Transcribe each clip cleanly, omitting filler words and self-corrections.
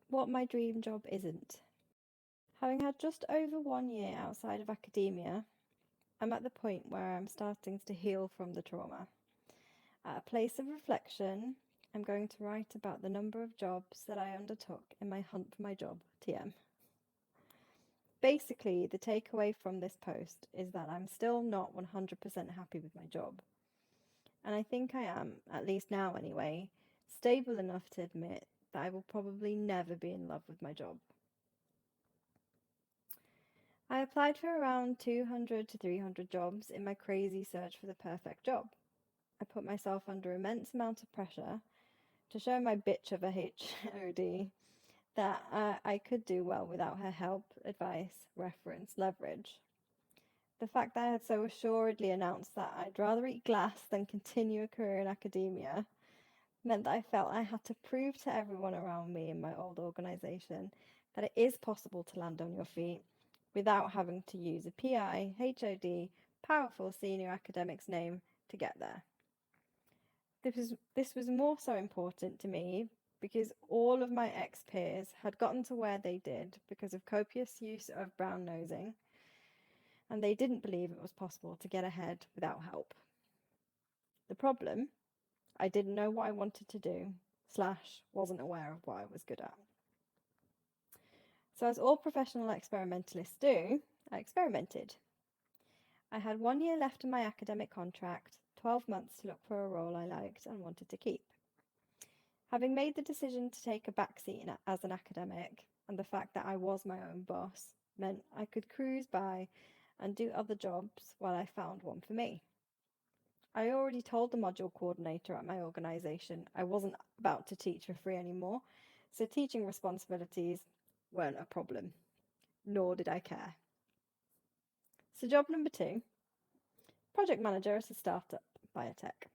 what my dream job isn't. Having had just over 1 year outside of academia, I'm at the point where I'm starting to heal from the trauma. At a place of reflection, I'm going to write about the number of jobs that I undertook in my hunt for my job, TM. Basically, the takeaway from this post is that I'm still not 100% happy with my job. And I think I am, at least now anyway, stable enough to admit that I will probably never be in love with my job. I applied for around 200 to 300 jobs in my crazy search for the perfect job. I put myself under immense amount of pressure to show my bitch of a HOD that I could do well without her help, advice, reference, leverage. The fact that I had so assuredly announced that I'd rather eat glass than continue a career in academia meant that I felt I had to prove to everyone around me in my old organisation that it is possible to land on your feet without having to use a PI, HOD, powerful senior academic's name to get there. This was more so important to me because all of my ex-peers had gotten to where they did because of copious use of brown nosing, and they didn't believe it was possible to get ahead without help. The problem, I didn't know what I wanted to do, / wasn't aware of what I was good at. So as all professional experimentalists do, I experimented. I had 1 year left in my academic contract, 12 months to look for a role I liked and wanted to keep. Having made the decision to take a backseat as an academic, and the fact that I was my own boss, meant I could cruise by and do other jobs while I found one for me. I already told the module coordinator at my organisation I wasn't about to teach for free anymore, so teaching responsibilities weren't a problem, nor did I care. So job number 2, project manager at a startup biotech.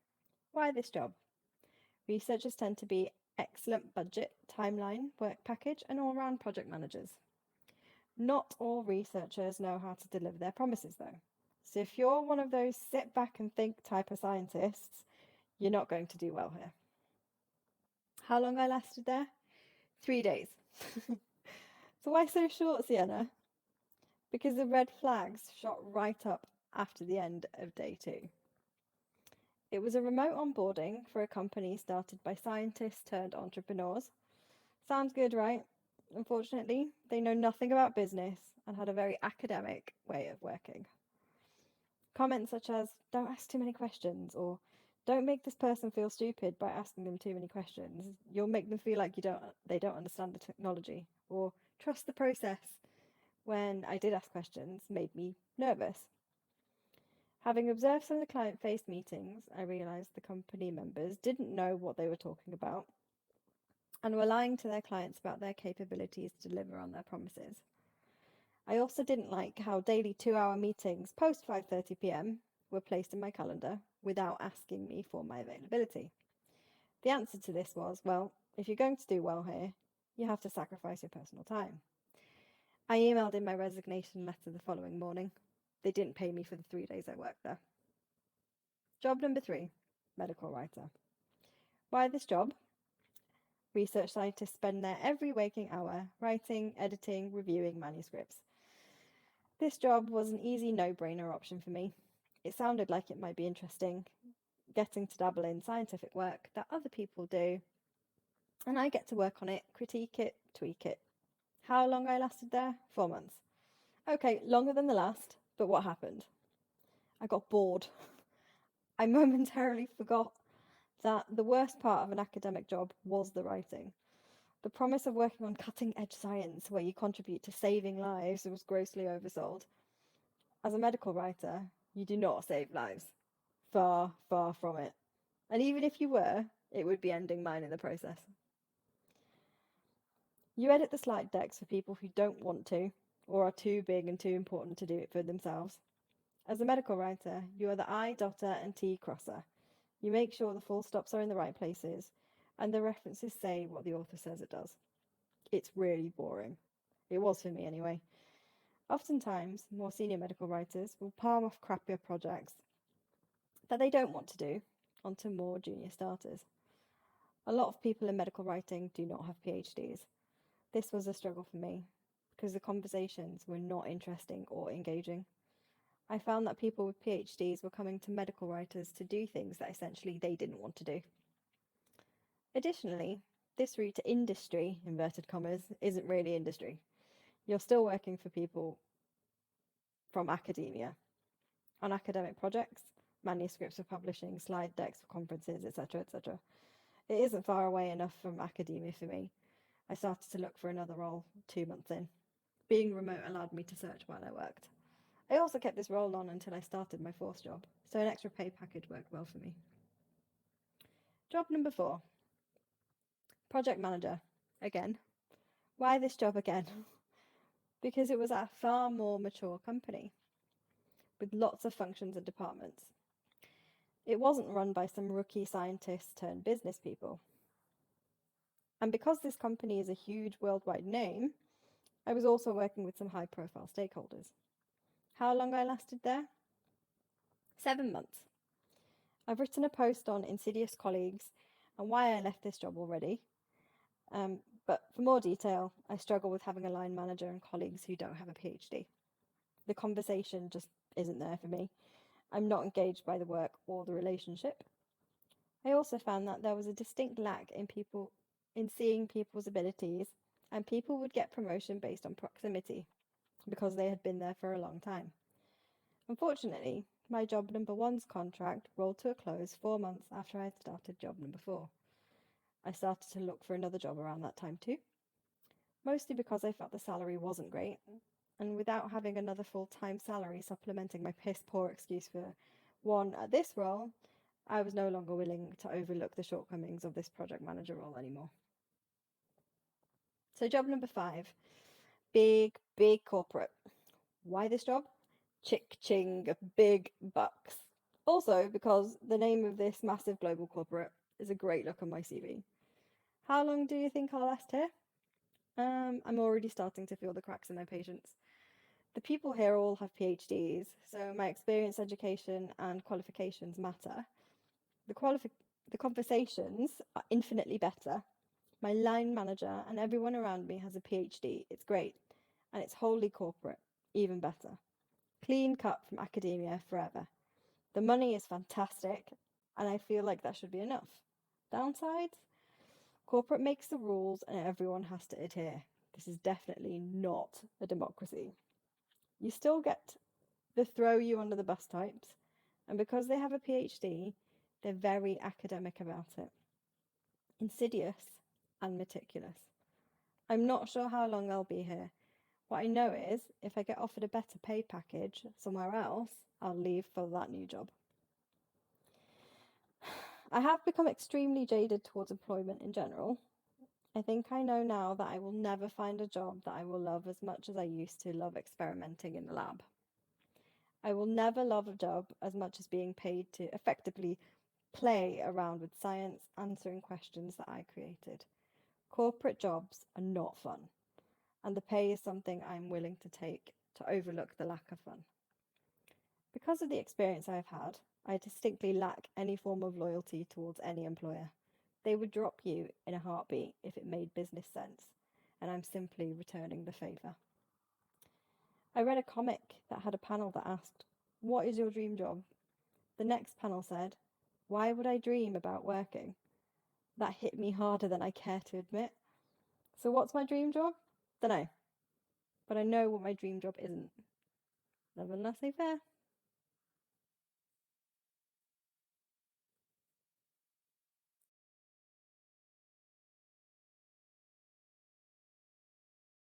Why this job? Researchers tend to be excellent budget, timeline, work package, and all-round project managers. Not all researchers know how to deliver their promises, though. So if you're one of those sit back and think type of scientists, you're not going to do well here. How long I lasted there? 3 days. So why so short, Sienna? Because the red flags shot right up after the end of day 2. It was a remote onboarding for a company started by scientists turned entrepreneurs. Sounds good, right? Unfortunately, they know nothing about business and had a very academic way of working. Comments such as, don't ask too many questions, or don't make this person feel stupid by asking them too many questions. You'll make them feel like they don't understand the technology, or trust the process, when I did ask questions, made me nervous. Having observed some of the client-faced meetings, I realised the company members didn't know what they were talking about and were lying to their clients about their capabilities to deliver on their promises. I also didn't like how daily 2-hour meetings post 5:30 p.m. were placed in my calendar without asking me for my availability. The answer to this was, well, if you're going to do well here, you have to sacrifice your personal time. I emailed in my resignation letter the following morning. They didn't pay me for the 3 days I worked there. Job number 3, medical writer. Why this job? Research scientists spend their every waking hour writing, editing, reviewing manuscripts. This job was an easy no-brainer option for me. It sounded like it might be interesting, getting to dabble in scientific work that other people do, and I get to work on it, critique it, tweak it. How long I lasted there? 4 months. Okay, longer than the last, but what happened? I got bored. I momentarily forgot that the worst part of an academic job was the writing. The promise of working on cutting-edge science where you contribute to saving lives was grossly oversold. As a medical writer, you do not save lives. Far, far from it. And even if you were, it would be ending mine in the process. You edit the slide decks for people who don't want to, or are too big and too important to do it for themselves. As a medical writer, you are the I dotter and T crosser. You make sure the full stops are in the right places, and the references say what the author says it does. It's really boring. It was for me anyway. Oftentimes, more senior medical writers will palm off crappier projects that they don't want to do onto more junior starters. A lot of people in medical writing do not have PhDs. This was a struggle for me because the conversations were not interesting or engaging. I found that people with PhDs were coming to medical writers to do things that essentially they didn't want to do. Additionally, this route to industry, inverted commas, isn't really industry. You're still working for people from academia on academic projects, manuscripts for publishing, slide decks for conferences, etc., etc. It isn't far away enough from academia for me. I started to look for another role 2 months in. Being remote allowed me to search while I worked. I also kept this role on until I started my fourth job, so an extra pay package worked well for me. Job number 4. Project manager. Again. Why this job again? Because it was at a far more mature company with lots of functions and departments. It wasn't run by some rookie scientists turned business people. And because this company is a huge worldwide name, I was also working with some high profile stakeholders. How long I lasted there? 7 months. I've written a post on insidious colleagues and why I left this job already. But for more detail, I struggle with having a line manager and colleagues who don't have a PhD. The conversation just isn't there for me. I'm not engaged by the work or the relationship. I also found that there was a distinct lack in seeing people's abilities, and people would get promotion based on proximity because they had been there for a long time. Unfortunately, my job number 1's contract rolled to a close 4 months after I had started job number 4. I started to look for another job around that time too, mostly because I felt the salary wasn't great, and without having another full-time salary supplementing my piss-poor excuse for one at this role, I was no longer willing to overlook the shortcomings of this project manager role anymore. So job number 5, big corporate. Why this job? Chick-ching, big bucks. Also because the name of this massive global corporate is a great look on my CV. How long do you think I'll last here? I'm already starting to feel the cracks in my patience. The people here all have PhDs, so my experience, education, and qualifications matter. The conversations are infinitely better. My line manager and everyone around me has a PhD. It's great. And it's wholly corporate. Even better. Clean cut from academia forever. The money is fantastic, and I feel like that should be enough. Downsides? Corporate makes the rules and everyone has to adhere. This is definitely not a democracy. You still get the throw you under the bus types, and because they have a PhD, they're very academic about it. Insidious and meticulous. I'm not sure how long I'll be here. What I know is, if I get offered a better pay package somewhere else, I'll leave for that new job. I have become extremely jaded towards employment in general. I think I know now that I will never find a job that I will love as much as I used to love experimenting in the lab. I will never love a job as much as being paid to effectively play around with science, answering questions that I created. Corporate jobs are not fun, and the pay is something I'm willing to take to overlook the lack of fun. Because of the experience I've had, I distinctly lack any form of loyalty towards any employer. They would drop you in a heartbeat if it made business sense, and I'm simply returning the favour. I read a comic that had a panel that asked, "What is your dream job?" The next panel said, "Why would I dream about working?" That hit me harder than I care to admit. So what's my dream job? Dunno. But I know what my dream job isn't. Love and laissez-faire.